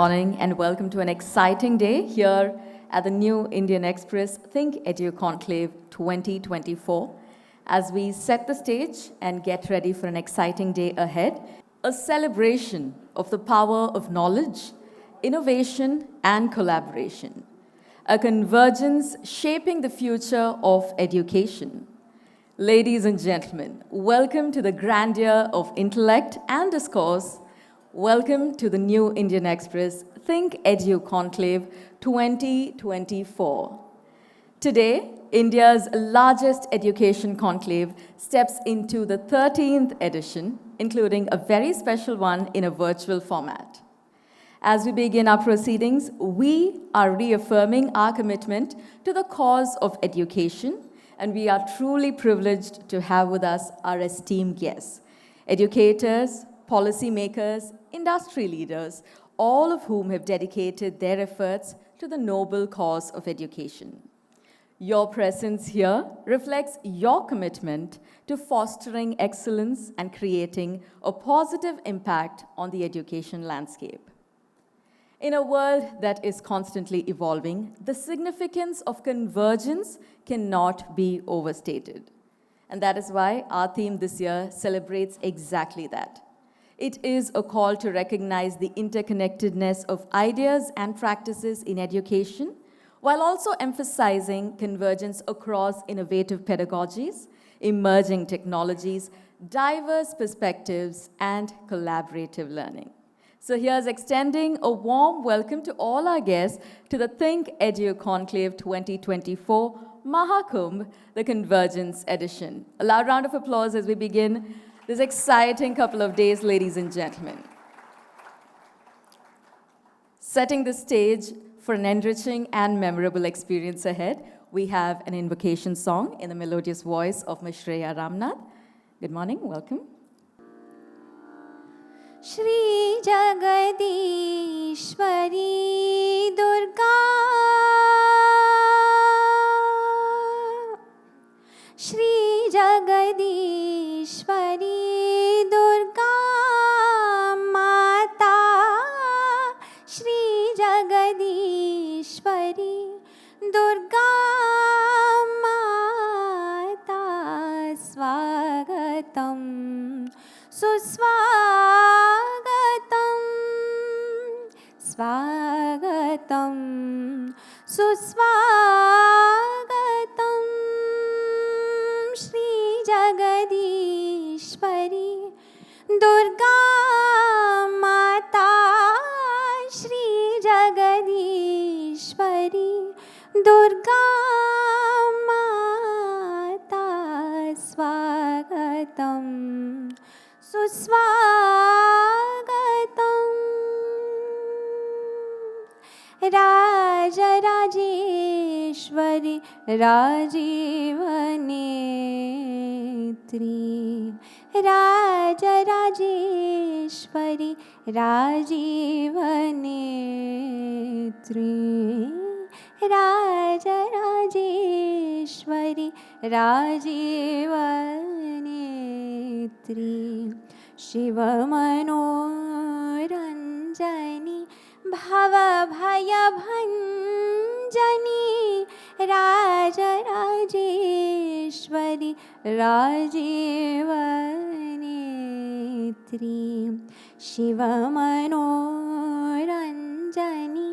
morning and welcome to an exciting day here at the New Indian Express ThinkEdu Conclave 2024 as we set the stage and get ready for an exciting day ahead, a celebration of the power of knowledge, innovation and collaboration, a convergence shaping the future of education. Ladies and gentlemen, welcome to the grandeur of intellect and discourse. Welcome to the New Indian Express ThinkEdu Conclave 2024. Today, India's largest education conclave steps into the 13th edition, including a very special one in a virtual format. As we begin our proceedings, we are reaffirming our commitment to the cause of education, and we are truly privileged to have with us our esteemed guests, educators, policymakers, industry leaders, all of whom have dedicated their efforts to the noble cause of education. Your presence here reflects your commitment to fostering excellence and creating a positive impact on the education landscape. In a world that is constantly evolving, the significance of convergence cannot be overstated. And that is why our theme this year celebrates exactly that. It is a call to recognize the interconnectedness of ideas and practices in education, while also emphasizing convergence across innovative pedagogies, emerging technologies, diverse perspectives, and collaborative learning. So here's extending a warm welcome to all our guests to the ThinkEdu Conclave 2024 Mahakumbh, the Convergence Edition. A loud round of applause as we begin this exciting couple of days, ladies and gentlemen. Setting the stage for an enriching and memorable experience ahead, we have an invocation song in the melodious voice of Ms. Shreya Ramnath. Good morning, welcome. Shri Jagadishwari Durga Shri Jagadishwari Durga Mata Shri Jagadishwari Durga Mata Swagatam Suswagatam Swagatam Suswagatam Shri Jagadishwari Durga Mata Shri Jagadishwari Durga Mata Swagatam Suswagatam Rajarajeshwari Rajivanetri Rajarajeshwari Rajivanetri Rajarajeshwari Rajivanetri Shivamanoranjani Bhavabhayabhanjani Rajarajeshwari Rajivanetri Shivamanoranjani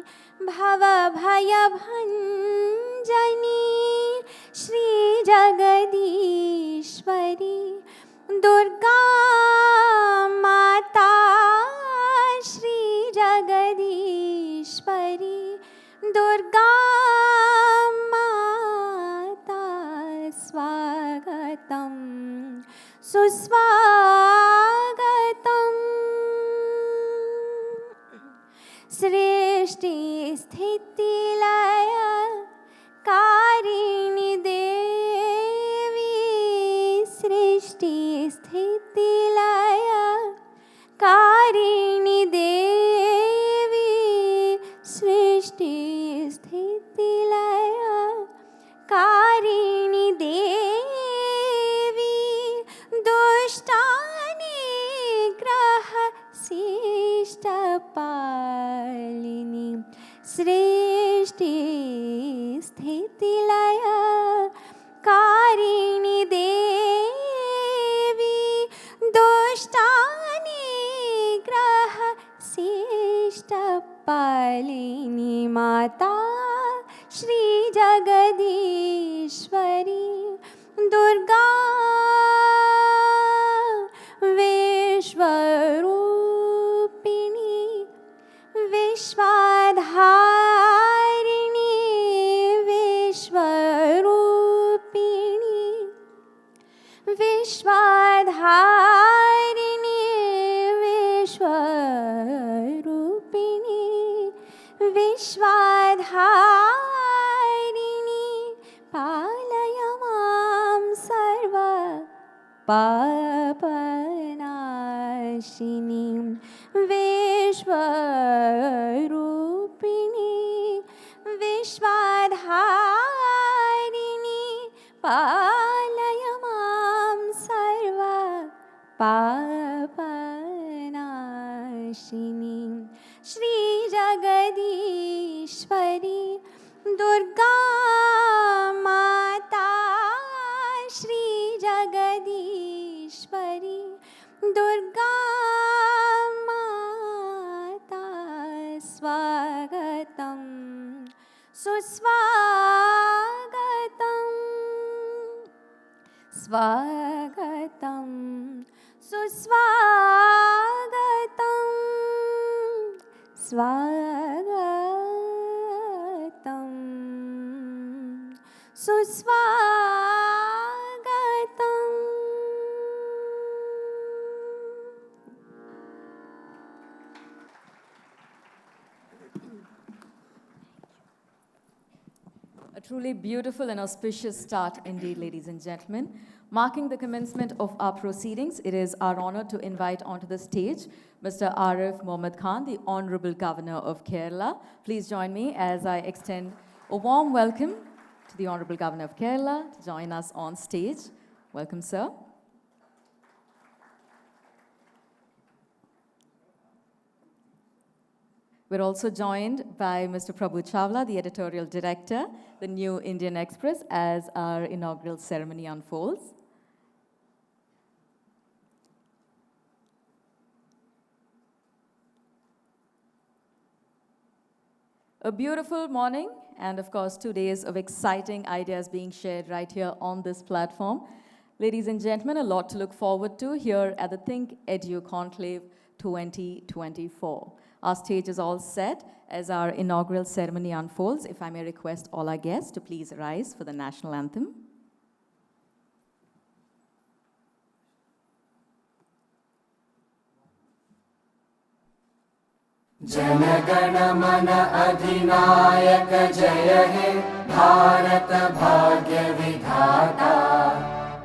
Bhavabhayabhanjani Shri Jagadishwari Durga Mata Shri Jagadishwari Durga Mata Swagatam Suswagatam Srishti Sthiti Laya Karini Devi Srishti Sthiti Laya Karini Devi Srishti Sthiti Laya Karini Devi Dushtani Graha Sishta सृष्टिस्थित्यप्यप्ययेष्टपालिनी सृष्टिस्थितिलय कारिणि देवी दुष्टानिग्रह शिष्टपालिनी माता श्री जगदीश्वरी दुर्गा विश्वरूपिणी विश्वधारिणी विश्वरूपिणी विश्वधारिणी विश्वरूपिणी विश्वधारिणी पालय मां सर्व पापनाशिनी विश्वरूपिणी विश्वधारिणी पालय मां सर्व पापनाशिनी श्री जगदीश्वरी दुर्गा माता श्री जगदीश्वरी दुर्गा माता स्वागतं सुस्वागतं स्वागतं सुस्वागतं स्वागतं सुस्वागतं A truly beautiful and auspicious start indeed, ladies and gentlemen. Marking the commencement of our proceedings, it is our honor to invite onto the stage Mr. Arif Mohammed Khan, the Hon'ble Governor of Kerala. Please join me as I extend a warm welcome to the Hon'ble Governor of Kerala to join us on stage. Welcome, sir. We're also joined by Mr. Prabhu Chawla, the editorial director, the New Indian Express, as our inaugural ceremony unfolds. A beautiful morning, and of course, 2 days of exciting ideas being shared right here on this platform. Ladies and gentlemen, a lot to look forward to here at the ThinkEdu Conclave 2024. Our stage is all set as our inaugural ceremony unfolds. If I may request all our guests to please rise for the national anthem. जनगण मन अधिनायक जय हे भारत भाग्य विधाता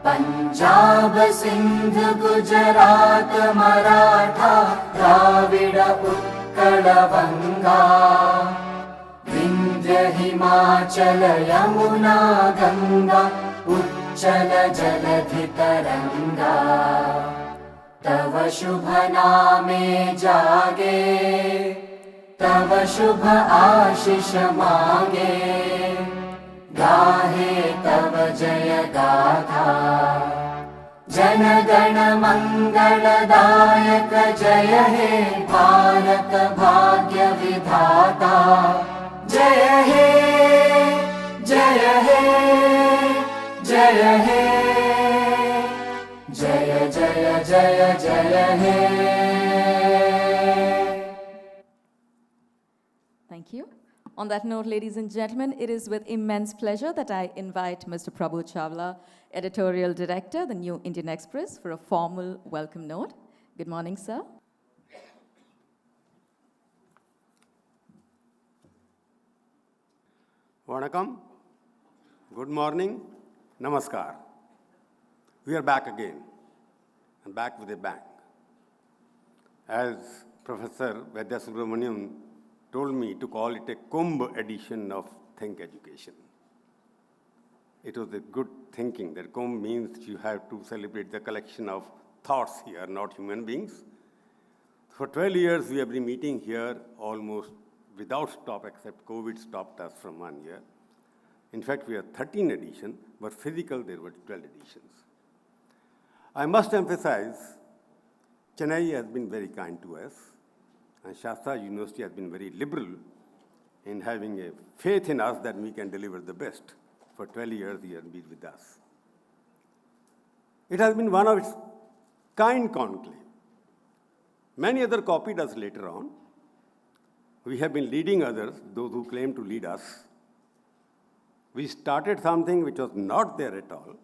पंजाब सिंध गुजरात मराठा द्राविड उत्कल बंगा विंध्य हिमाचल यमुना गंगा उच्चल जलधि तरंगा तव शुभ नामे जागे तव शुभ आशीष मांगे गाहे तव जय गाथा जन गण मंगलदायक जय हे भारत भाग्य विधाता जय हे जय हे जय हे जय जय जय जय हे. Thank you. On that note, ladies and gentlemen, it is with immense pleasure that I invite Mr. Prabhu Chawla, editorial director, the New Indian Express, for a formal welcome note. Good morning, sir. Vanakkam, good morning, namaskar. We are back again, and back with a bang. As Professor Vaidya Subramaniam told me to call it a Kumbh edition of Think Education. It was a good thinking that Kumbh means you have to celebrate the collection of thoughts here, not human beings. For 12 years, we have been meeting here almost without stop, except COVID stopped us from 1 year. In fact, we are 13 editions, but physical, there were 12 editions. I must emphasize, Chennai has been very kind to us, and Shastra University has been very liberal in having a faith in us that we can deliver the best. For 12 years, he has been with us. It has been one of its kind conclave. Many others copied us later on. We have been leading others, those who claim to lead us. We started something which was not there at all,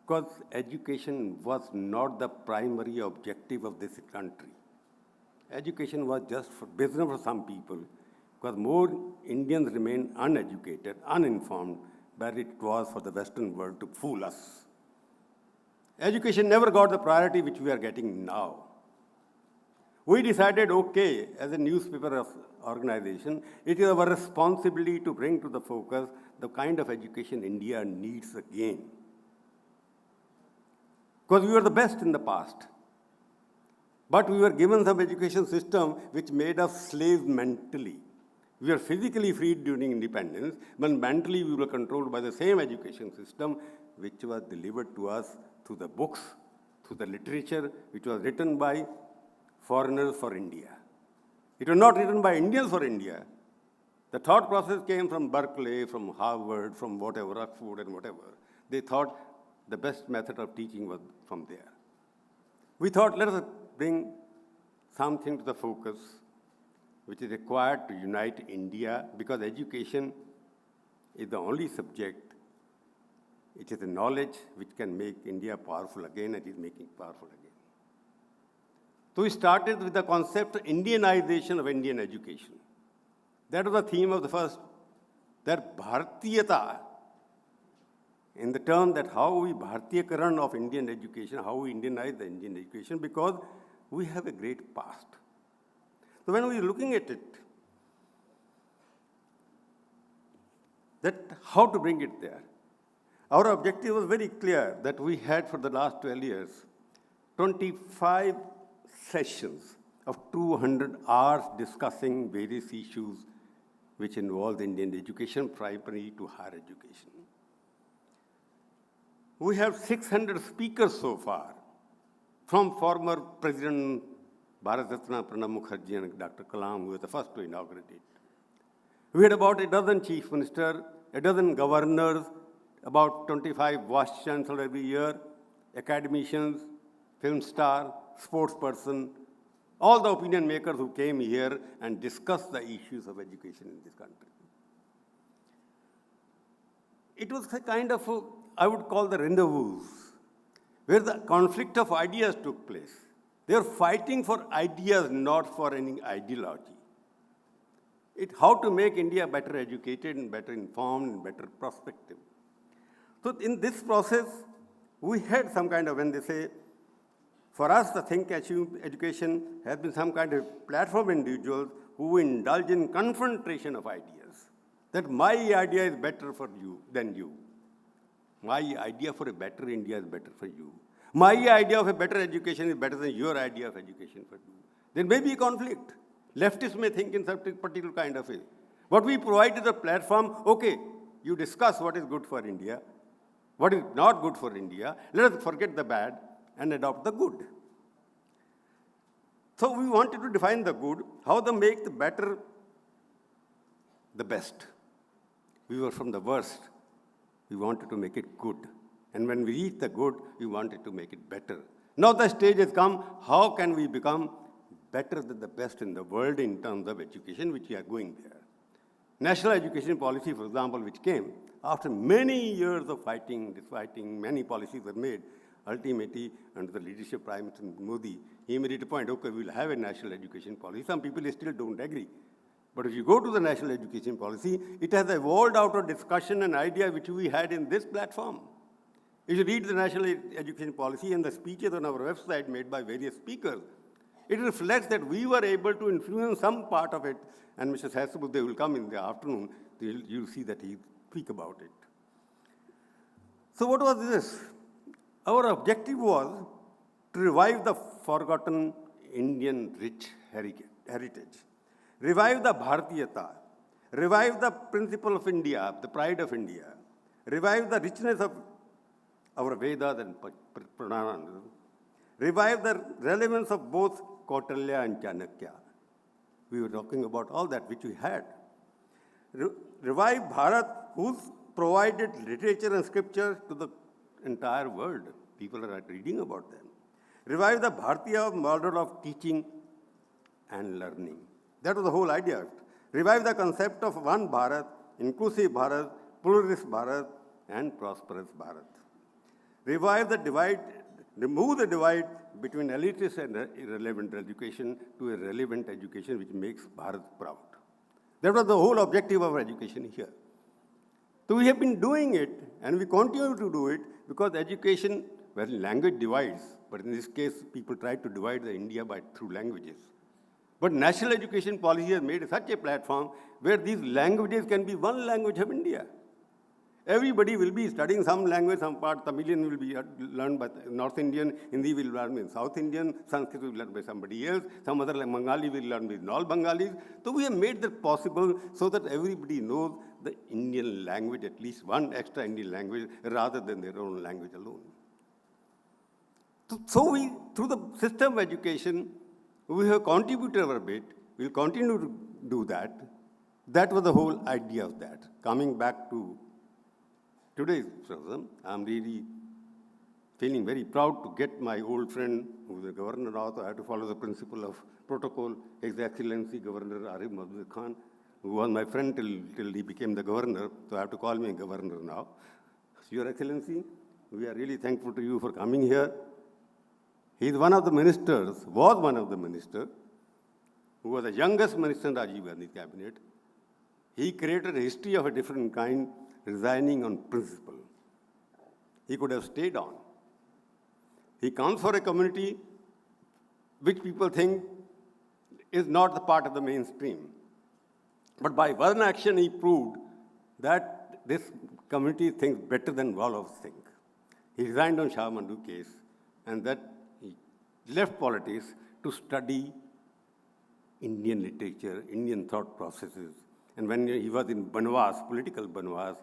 because education was not the primary objective of this country. Education was just for business for some people, because more Indians remain uneducated, uninformed, than it was for the Western world to fool us. Education never got the priority which we are getting now. We decided, okay, as a newspaper organization, it is our responsibility to bring to the focus the kind of education India needs again. Because we were the best in the past. But we were given some education system which made us slaves mentally. We were physically freed during independence, but mentally we were controlled by the same education system which was delivered to us through the books, through the literature, which was written by foreigners for India. It was not written by Indians for India. The thought process came from Berkeley, from Harvard, from whatever, Oxford and whatever. They thought the best method of teaching was from there. We thought, let us bring something to the focus which is required to unite India, because education is the only subject, it is a knowledge which can make India powerful again, and is making powerful again. So we started with the concept of Indianization of Indian education. That was the theme of the first, that Bharatiyata, in the term that how we Bharatiyakaran of Indian education, how we Indianize the Indian education, because we have a great past. So when we are looking at it, that how to bring it there, our objective was very clear, that we had for the last 12 years, 25 sessions of 200 hours discussing various issues which involve Indian education, primary to higher education. We have 600 speakers so far, from former President Bharat Ratna Pranab Mukherjee and Dr. Kalam, who was the first to inaugurate it. We had about a dozen chief ministers, a dozen governors, about 25 vice chancellors every year, academicians, film star, sports person, all the opinion makers who came here and discussed the issues of education in this country. It was a kind of, I would call the rendezvous, where the conflict of ideas took place. They were fighting for ideas, not for any ideology. How to make India better educated and better informed and better prospective. So in this process, we had some kind of, when they say, for us, the ThinkEdu education has been some kind of platform individuals who indulge in confrontation of ideas. That my idea is better for you than you. My idea for a better India is better for you. My idea of a better education is better than your idea of education for you. There may be a conflict. Leftists may think in some particular kind of way. What we provide is a platform, okay, you discuss what is good for India, what is not good for India, let us forget the bad and adopt the good. So we wanted to define the good, how to make the better the best. We were from the worst. We wanted to make it good. And when we reach the good, we wanted to make it better. Now the stage has come, how can we become better than the best in the world in terms of education, which we are going there. National education policy, for example, which came after many years of fighting, many policies were made. Ultimately, under the leadership of Prime Minister Modi, he made it a point, okay, we'll have a national education policy. Some people still don't agree. But if you go to the national education policy, it has evolved out of discussion and idea which we had in this platform. If you read the national education policy and the speeches on our website made by various speakers, it reflects that we were able to influence some part of it. And Mr. Sasabudde will come in the afternoon, you'll see that he speak about it. So what was this? Our objective was to revive the forgotten Indian rich heritage. Revive the Bharatiyata. Revive the principle of India, the pride of India. Revive the richness of our Vedas and Puranas. Revive the relevance of both Kautilya and Chanakya. We were talking about all that which we had. Revive Bharat, who's provided literature and scripture to the entire world. People are reading about them. Revive the Bharatiya model of teaching and learning. That was the whole idea. Revive the concept of one Bharat, inclusive Bharat, pluralist Bharat, and prosperous Bharat. Revive the divide, remove the divide between elitist and irrelevant education to a relevant education which makes Bharat proud. That was the whole objective of education here. So we have been doing it, and we continue to do it, because education, well, language divides, but in this case, people try to divide the India through languages. But national education policy has made such a platform where these languages can be one language of India. Everybody will be studying some language, some part. Tamilian will be learned by North Indian, Hindi will learn by South Indian, Sanskrit will be learned by somebody else, some other like Bengali will learn by all Bengalis. So we have made that possible so that everybody knows the Indian language, at least one extra Indian language, rather than their own language alone. So we, through the system of education, we have contributed our bit. We'll continue to do that. That was the whole idea of that. Coming back to today's program, I'm really feeling very proud to get my old friend, who's the governor now, so I have to follow the principle of protocol, His Excellency Governor Arif Mohammed Khan, who was my friend till he became the governor, so I have to call me governor now. Your Excellency, we are really thankful to you for coming here. He is one of the ministers, was one of the ministers, who was the youngest minister in Rajiv Gandhi's cabinet. He created a history of a different kind, resigning on principle. He could have stayed on. He comes for a community which people think is not the part of the mainstream. But by one action, he proved that this community thinks better than all of us think. He resigned on Shah Mandu case, and that he left politics to study Indian literature, Indian thought processes. And when he was in Banwas, political Banwas,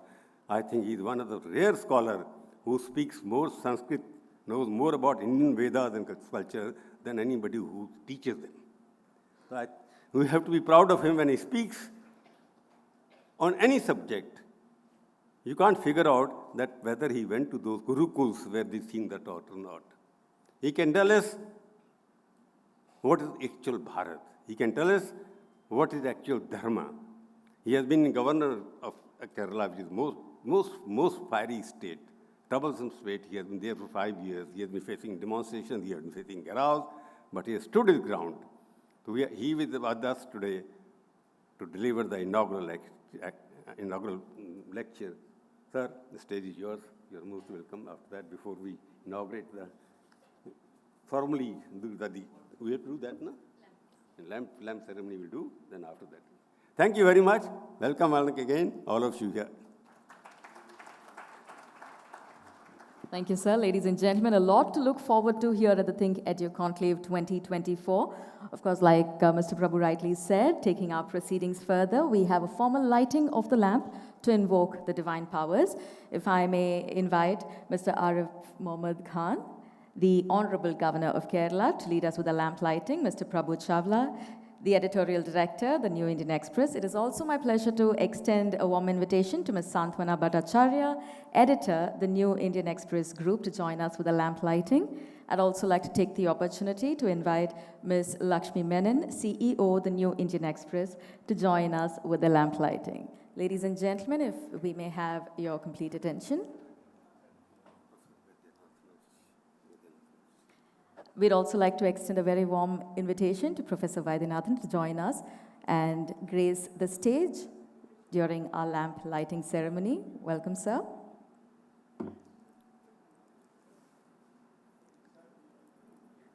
I think he's one of the rare scholars who speaks more Sanskrit, knows more about Indian Vedas and culture than anybody who teaches them. So we have to be proud of him when he speaks on any subject. You can't figure out that whether he went to those gurukuls where these things are taught or not. He can tell us what is actual Bharat. He can tell us what is actual Dharma. He has been governor of Kerala, which is most fiery state, troublesome state. He has been there for 5 years. He has been facing demonstrations. He has been facing garaos, but he has stood his ground. So he is with us today to deliver the inaugural lecture. Sir, the stage is yours. You are most welcome. After that, before we inaugurate formally we have to do that, no? Lamp ceremony we'll do, then after that. Thank you very much. Welcome again, all of you here. Thank you, sir. Ladies and gentlemen, a lot to look forward to here at the ThinkEdu Conclave 2024. Of course, like Mr. Prabhu rightly said, taking our proceedings further, we have a formal lighting of the lamp to invoke the divine powers. If I may invite Mr. Arif Mohammed Khan, the Hon'ble Governor of Kerala, to lead us with the lamp lighting, Mr. Prabhu Chawla, the editorial director, the New Indian Express. It is also my pleasure to extend a warm invitation to Ms. Santwana Bhattacharya, editor, the New Indian Express Group, to join us with the lamp lighting. I'd also like to take the opportunity to invite Ms. Lakshmi Menon, CEO, the New Indian Express, to join us with the lamp lighting. Ladies and gentlemen, if we may have your complete attention. We'd also like to extend a very warm invitation to Professor Vaidyanathan to join us and grace the stage during our lamp lighting ceremony. Welcome, sir.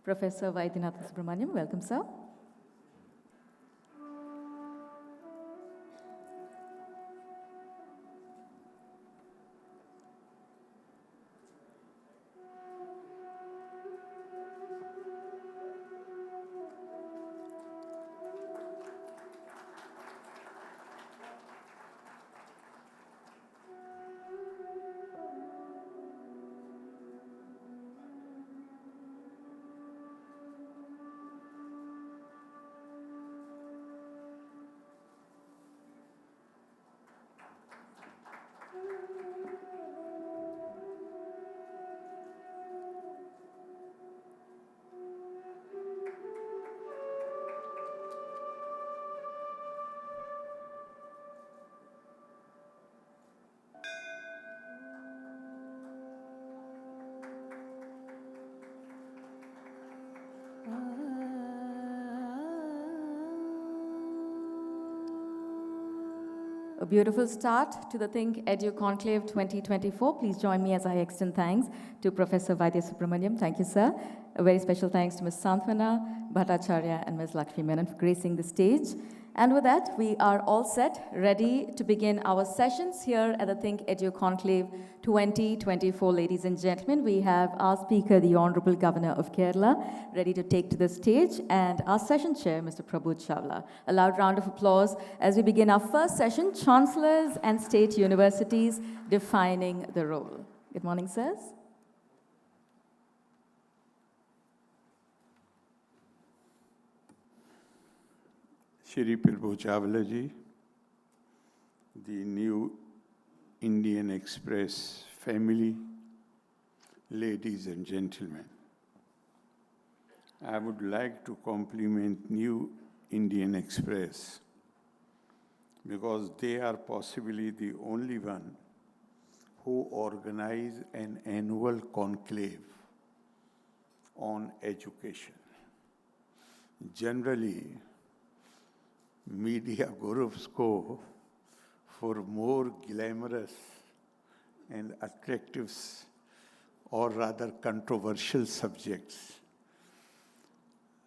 Professor Vaidyanathan Subramaniam, welcome, sir. A beautiful start to the ThinkEdu Conclave 2024. Please join me as I extend thanks to Professor Vaidya Subramaniam. Thank you, sir. A very special thanks to Ms. Santwana Bhattacharya and Ms. Lakshmi Menon for gracing the stage. And with that, we are all set, ready to begin our sessions here at the ThinkEdu Conclave 2024. Ladies and gentlemen, we have our speaker, the Hon'ble Governor of Kerala, ready to take to the stage, and our session chair, Mr. Prabhu Chawla. A loud round of applause as we begin our first session, Chancellors and State Universities Defining the Role. Good morning, sirs. Shri Prabhu Chawla ji, the new Indian Express family, ladies and gentlemen. I would like to compliment new Indian Express because they are possibly the only one who organize an annual conclave on education. Generally, media gurus go for more glamorous and attractive or rather controversial subjects.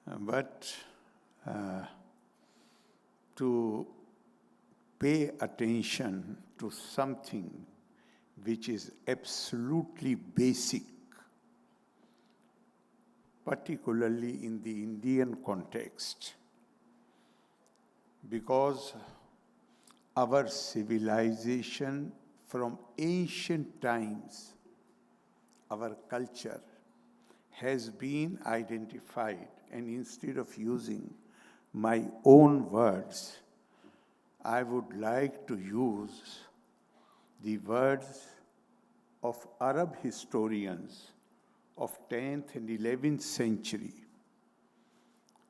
But to pay attention to something which is absolutely basic, particularly in the Indian context, because our civilization from ancient times, our culture has been identified, and instead of using my own words, I would like to use the words of Arab historians of 10th and 11th century.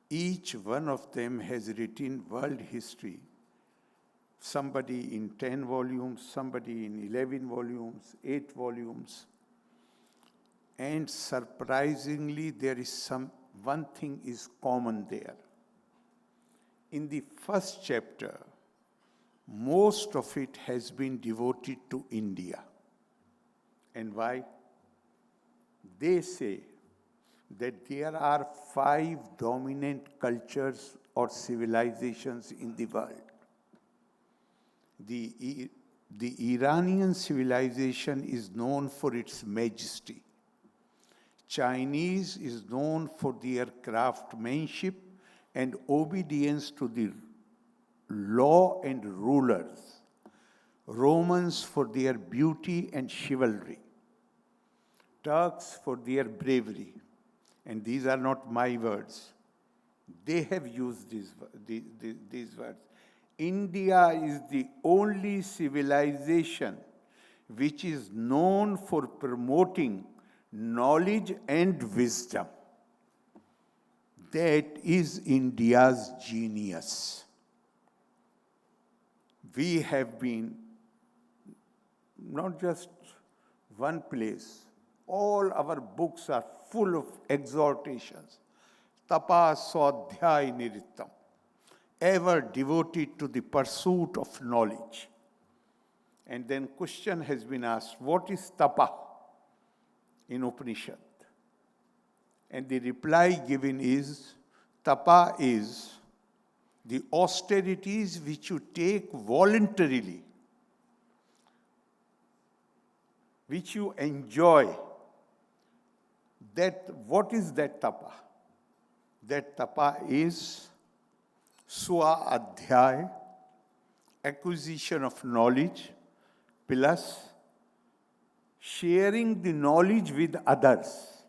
Each one of them has written world history, somebody in 10 volumes, somebody in 11 volumes, 8 volumes. And surprisingly, there is one thing is common there. In the first chapter, most of it has been devoted to India. And why? They say that there are 5 dominant cultures or civilizations in the world. The Iranian civilization is known for its majesty. Chinese is known for their craftsmanship and obedience to the law and rulers. Romans for their beauty and chivalry. Turks for their bravery. And these are not my words. They have used these words. India is the only civilization which is known for promoting knowledge and wisdom. That is India's genius. We have been not just one place. All our books are full of exhortations. Tapa swadhyay nirittam. Ever devoted to the pursuit of knowledge. And then question has been asked, what is tapa in Upanishad? And the reply given is, tapa is the austerities which you take voluntarily, which you enjoy. That, what is that tapa? That tapa is swa adhyay, acquisition of knowledge, plus sharing the knowledge with others.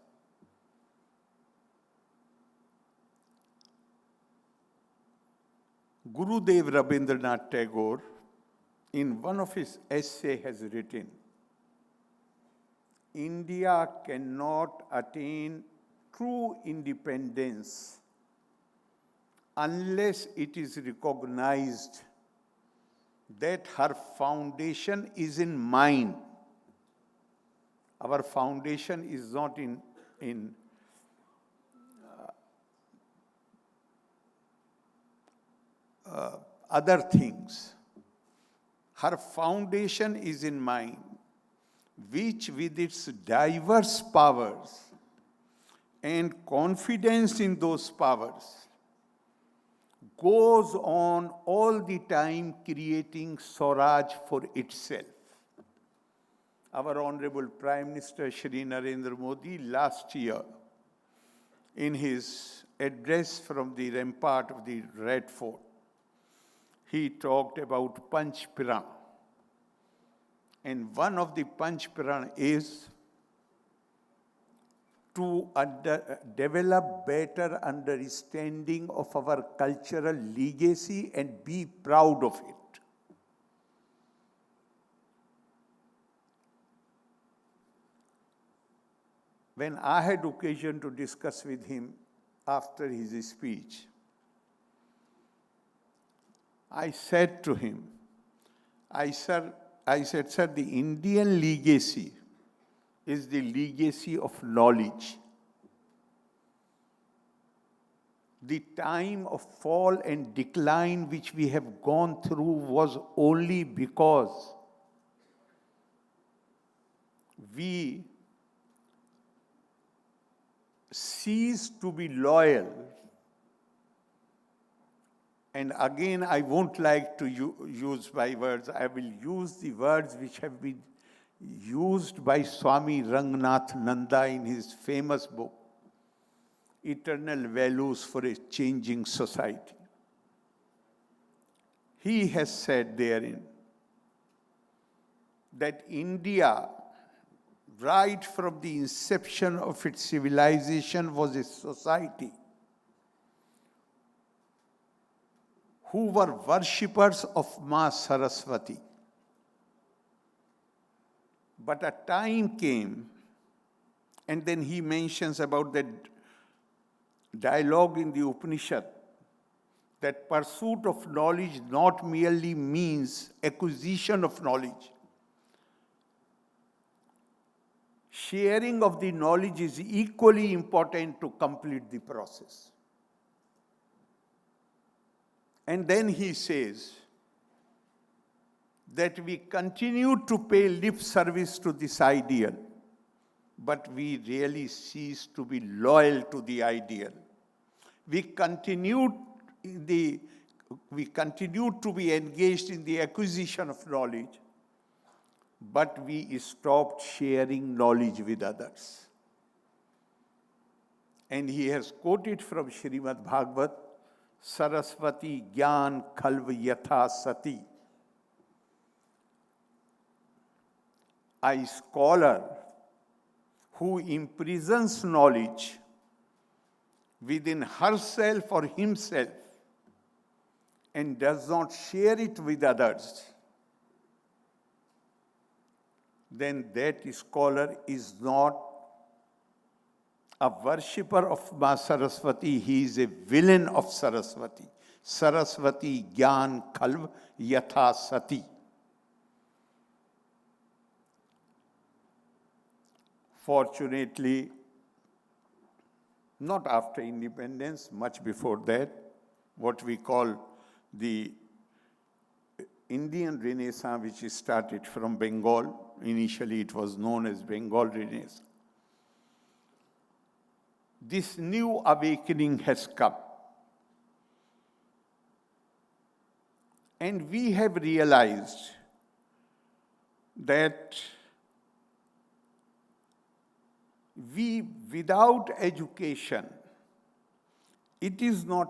Gurudev Rabindranath Tagore, in one of his essays, has written, India cannot attain true independence unless it is recognized that her foundation is in mind. Our foundation is not in other things. Her foundation is in mind, which with its diverse powers and confidence in those powers goes on all the time creating Swaraj for itself. Our Honorable Prime Minister Shri Narendra Modi last year, in his address from the rampart of the Red Fort, he talked about Panch Piran. And one of the Panch Piran is to develop better understanding of our cultural legacy and be proud of it. When I had occasion to discuss with him after his speech, I said to him, I said, sir, the Indian legacy is the legacy of knowledge. The time of fall and decline which we have gone through was only because we ceased to be loyal. And again, I won't like to use my words. I will use the words which have been used by Swami Rangnath Nanda in his famous book, Eternal Values for a Changing Society. He has said therein that India, right from the inception of its civilization, was a society who were worshippers of Ma Saraswati. But a time came, and then he mentions about that dialogue in the Upanishad, that pursuit of knowledge not merely means acquisition of knowledge. Sharing of the knowledge is equally important to complete the process. And then he says that we continue to pay lip service to this ideal, but we really cease to be loyal to the ideal. We continue to be engaged in the acquisition of knowledge, but we stopped sharing knowledge with others. And he has quoted from Srimad Bhagavat, Saraswati Gyan Khalv Yatha Sati. A scholar who imprisons knowledge within herself or himself and does not share it with others, then that scholar is not a worshipper of Ma Saraswati, he is a villain of Saraswati. Saraswati Gyan Khalv Yatha Sati. Fortunately, not after independence, much before that, what we call the Indian Renaissance, which started from Bengal. Initially, it was known as Bengal Renaissance. This new awakening has come. And we have realized that without education, it is not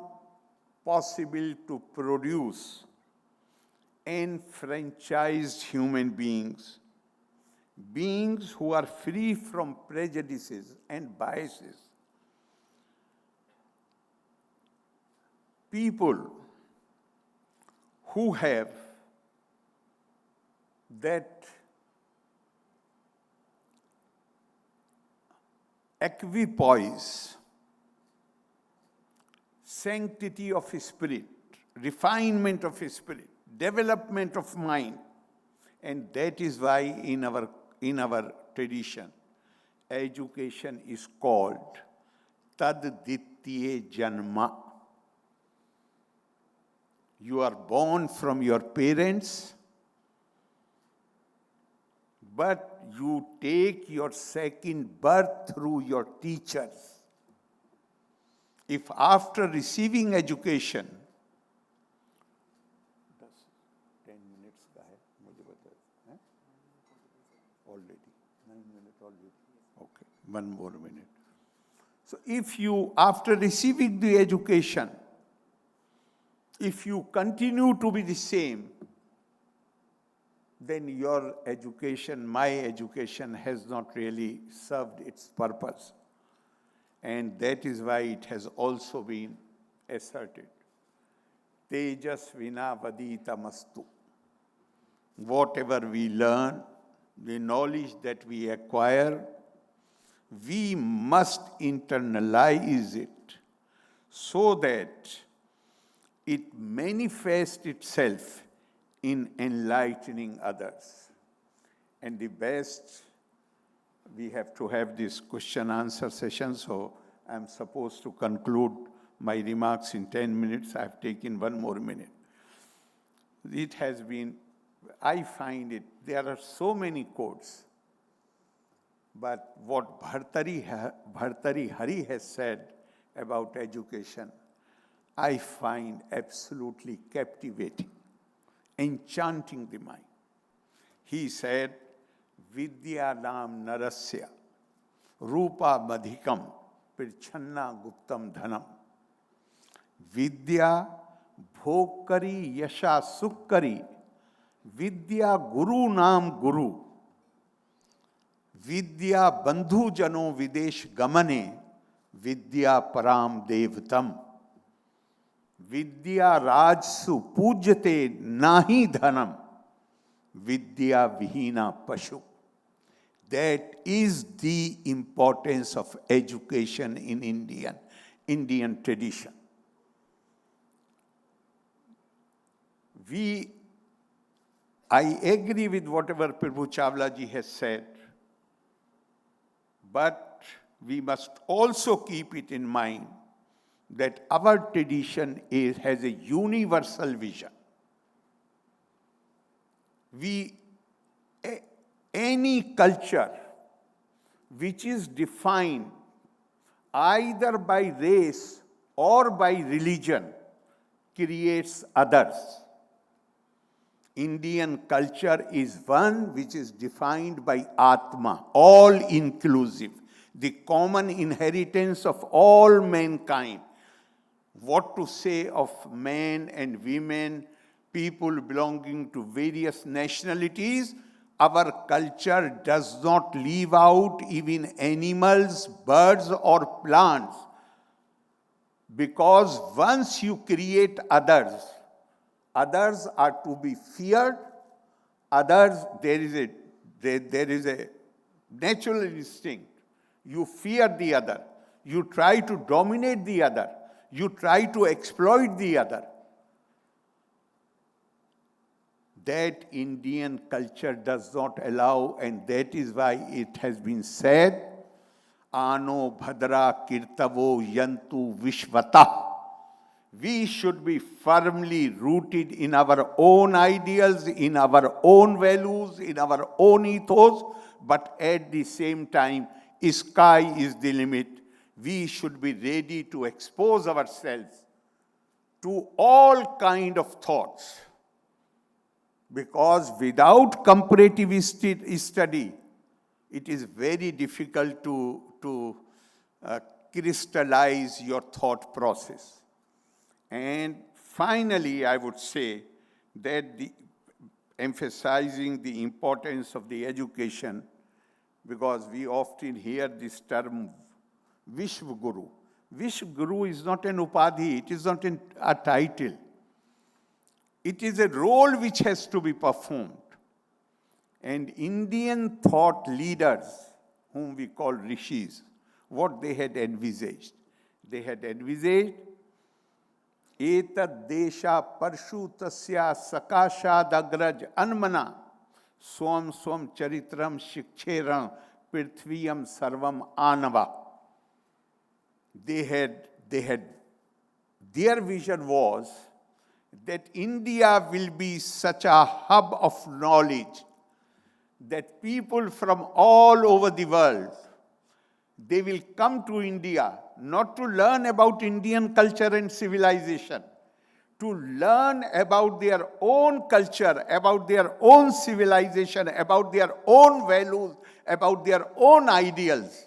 possible to produce enfranchised human beings, beings who are free from prejudices and biases, people who have that equipoise, sanctity of spirit, refinement of spirit, development of mind. And that is why in our tradition, education is called Tad Dittiye Janma. You are born from your parents, but you take your second birth through your teachers. If after receiving education, 10 minutes का है, मुझे बताओ, हैं? Already, 9 minutes already. Okay, 1 more minute. So if you, after receiving the education, if you continue to be the same, then your education, my education, has not really served its purpose. And that is why it has also been asserted. Tejas vina vadita mastu. Whatever we learn, the knowledge that we acquire, we must internalize it so that it manifests itself in enlightening others. And the best, we have to have this question-answer session, so I'm supposed to conclude my remarks in 10 minutes. I've taken 1 more minute. It has been, I find it, there are so many quotes, but what Bhartari Hari has said about education, I find absolutely captivating, enchanting the mind. He said, Vidya nam narasya, rupa madhikam, pirchanna guptam dhanam. Vidya bhokari yasha sukkari, vidya guru nam guru. Vidya bandhu jano videsh gamane, vidya param devtam. Vidya rajsu pujyate nahi dhanam, vidya vihina pashu. That is the importance of education in Indian tradition. I agree with whatever Prabhu Chawla ji has said, but we must also keep it in mind that our tradition has a universal vision. Any culture which is defined either by race or by religion creates others. Indian culture is one which is defined by Atma, all inclusive, the common inheritance of all mankind. What to say of men and women, people belonging to various nationalities? Our culture does not leave out even animals, birds, or plants. Because once you create others, others are to be feared. Others, there is a natural instinct. You fear the other. You try to dominate the other. You try to exploit the other. That Indian culture does not allow, and that is why it has been said, Ano bhadra kirtavo yantu vishvata. We should be firmly rooted in our own ideals, in our own values, in our own ethos, but at the same time, sky is the limit. We should be ready to expose ourselves to all kind of thoughts. Because without comparative study, it is very difficult to crystallize your thought process. And finally, I would say that emphasizing the importance of the education, because we often hear this term Vishwa Guru. Vishwa Guru is not an upadhi, it is not a title. It is a role which has to be performed. And Indian thought leaders, whom we call rishis, what they had envisaged. They had envisaged, Etad desha parshu tasya sakashad agraj anmana swam swam charitram shikcheram prithviyam sarvam anava. Their vision was that India will be such a hub of knowledge that people from all over the world, they will come to India not to learn about Indian culture and civilization, to learn about their own culture, about their own civilization, about their own values, about their own ideals.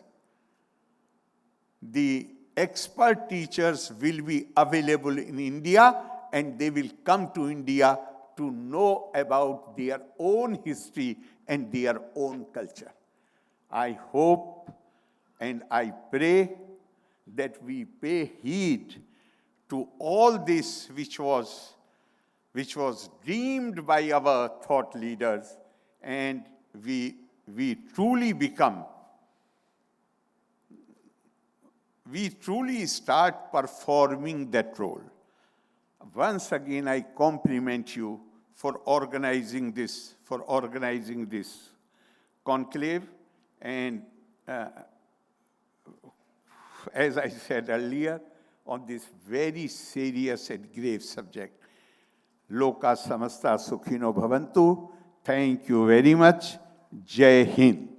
The expert teachers will be available in India, and they will come to India to know about their own history and their own culture. I hope and I pray that we pay heed to all this which was dreamed by our thought leaders, and we truly start performing that role. Once again, I compliment you for organizing this conclave, and as I said earlier, on this very serious and grave subject. Loka samasta sukhino bhavantu. Thank you very much. Jai Hind.